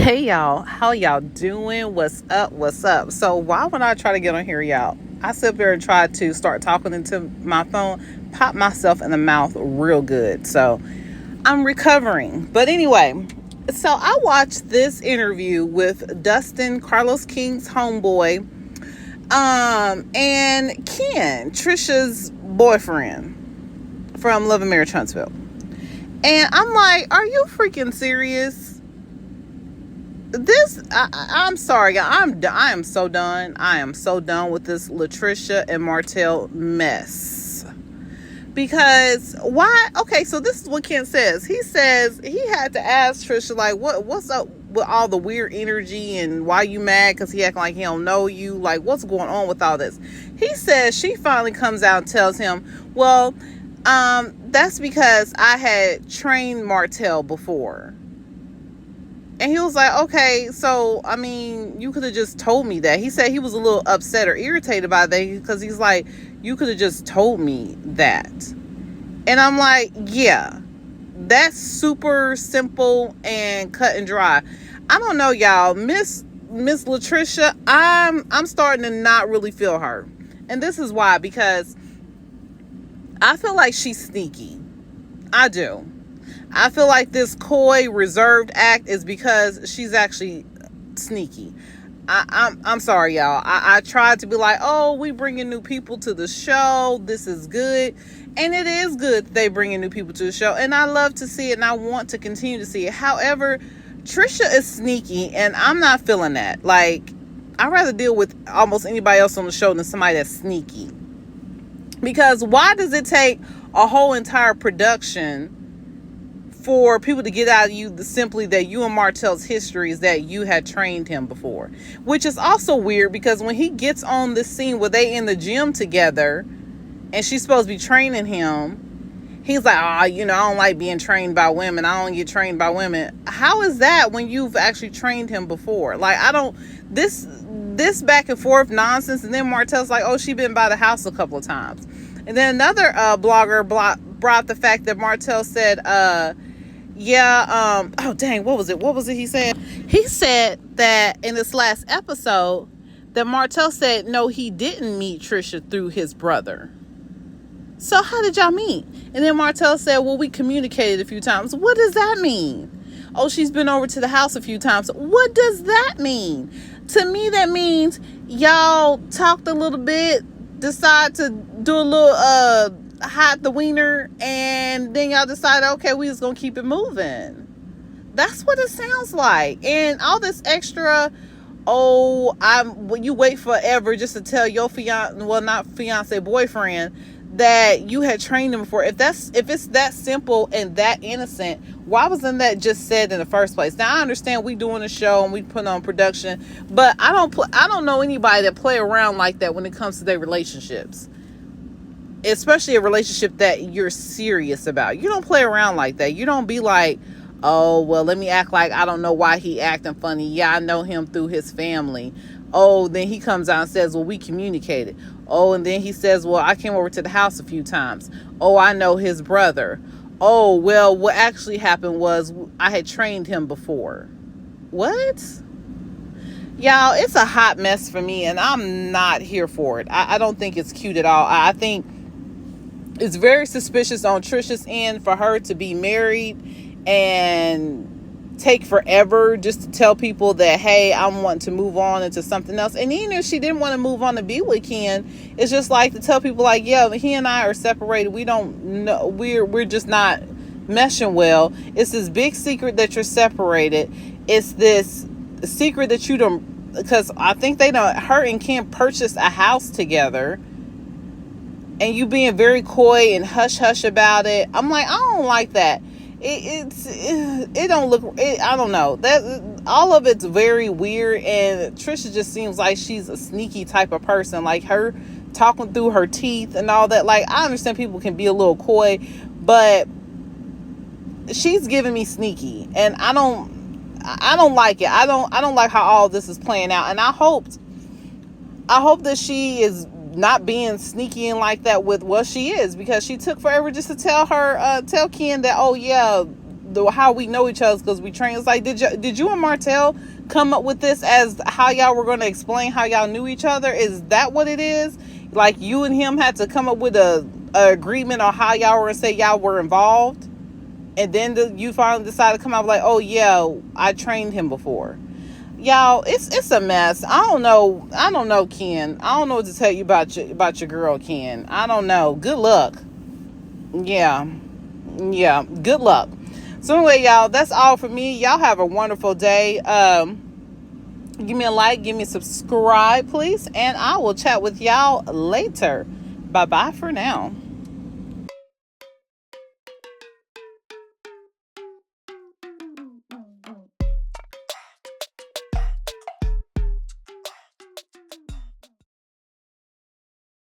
Hey y'all, how y'all doing? What's up? What's up? So why would I try to get on here, y'all? I sit there and try to start talking into my phone, pop myself in the mouth real good. So I'm recovering. But anyway, so I watched this interview with Dustin, Carlos King's homeboy, and Ken, Trisha's boyfriend from Love and Marriage Huntsville. And I'm like, are you freaking serious? I'm sorry, I am so done. I am so done with this Latricia and Martell mess. Because why? Okay, so this is what Ken says. He says he had to ask Trisha, like, what's up with all the weird energy and why you mad because he acting like he don't know you, like what's going on with all this. He says she finally comes out and tells him, well, that's because I had trained Martell before. And he was like, okay, so, I mean, you could have just told me that. He said he was a little upset or irritated by that because he's like, you could have just told me that. And I'm like, yeah, that's super simple and cut and dry. I don't know, y'all. Miss Latricia, I'm starting to not really feel her. And this is why, because I feel like she's sneaky. I do. I feel like this coy, reserved act is because she's actually sneaky. I'm sorry, y'all. I tried to be like, oh, we bringing new people to the show. This is good. And it is good that they bringing new people to the show. And I love to see it, and I want to continue to see it. However, Trisha is sneaky, and I'm not feeling that. Like, I'd rather deal with almost anybody else on the show than somebody that's sneaky. Because why does it take a whole entire production for people to get out of you simply that you and Martell's history is that you had trained him before? Which is also weird because when he gets on this scene where they in the gym together and she's supposed to be training him, he's like, I don't like being trained by women. I don't get trained by women. How is that when you've actually trained him before? Like, this back and forth nonsense. And then Martell's like, oh, she been by the house a couple of times. And then another blogger brought the fact that Martell said, oh dang, what was it he said? He said that in this last episode that Martell said no, he didn't meet Trisha through his brother. So how did y'all meet? And then Martell said, well, we communicated a few times. What does that mean? Oh, she's been over to the house a few times. What does that mean? To me, that means y'all talked a little bit, decide to do a little hide the wiener, and then y'all decided, okay, we just gonna keep it moving. That's what it sounds like. And all this extra, you wait forever just to tell your boyfriend that you had trained him before. If it's that simple and that innocent, why wasn't that just said in the first place? Now I understand we doing a show and we put on production, but I don't know anybody that play around like that when it comes to their relationships. Especially a relationship that you're serious about. You don't play around like that. You don't be like, oh, well, let me act like I don't know why he acting funny. Yeah, I know him through his family. Oh, then he comes out and says, well, we communicated. Oh, and then he says, well, I came over to the house a few times. Oh, I know his brother. Oh, well, what actually happened was I had trained him before. What? Y'all, it's a hot mess for me, and I'm not here for it. I don't think it's cute at all. I think it's very suspicious on Trisha's end for her to be married and take forever just to tell people that, hey, I'm wanting to move on into something else. And even if she didn't want to move on to be with Ken, it's just like to tell people like, yeah, he and I are separated. We don't know. We're just not meshing well. It's this big secret that you're separated. It's this secret that you don't, because I think her and Ken purchased a house together. And you being very coy and hush about it. I'm like, I don't like that. It don't look. I don't know. That all of it's very weird. And Trisha just seems like she's a sneaky type of person. Like her talking through her teeth and all that. Like, I understand people can be a little coy, but she's giving me sneaky, and I don't like it. I don't like how all this is playing out. And I hope that she is not being sneaky and like that with, well, she is, because she took forever just to tell Ken that, oh yeah, how we know each other because we train. It's like, did you and Martell come up with this as how y'all were going to explain how y'all knew each other? Is that what it is? Like, you and him had to come up with a agreement on how y'all were going to say y'all were involved, and then you finally decided to come out like, oh yeah, I trained him before. Y'all, it's a mess. I don't know, Ken. I don't know what to tell you about your girl, Ken. I don't know. Good luck. Yeah, good luck. So anyway, y'all, that's all for me. Y'all have a wonderful day. Give me a like, give me a subscribe, please, and I will chat with y'all later. Bye bye for now.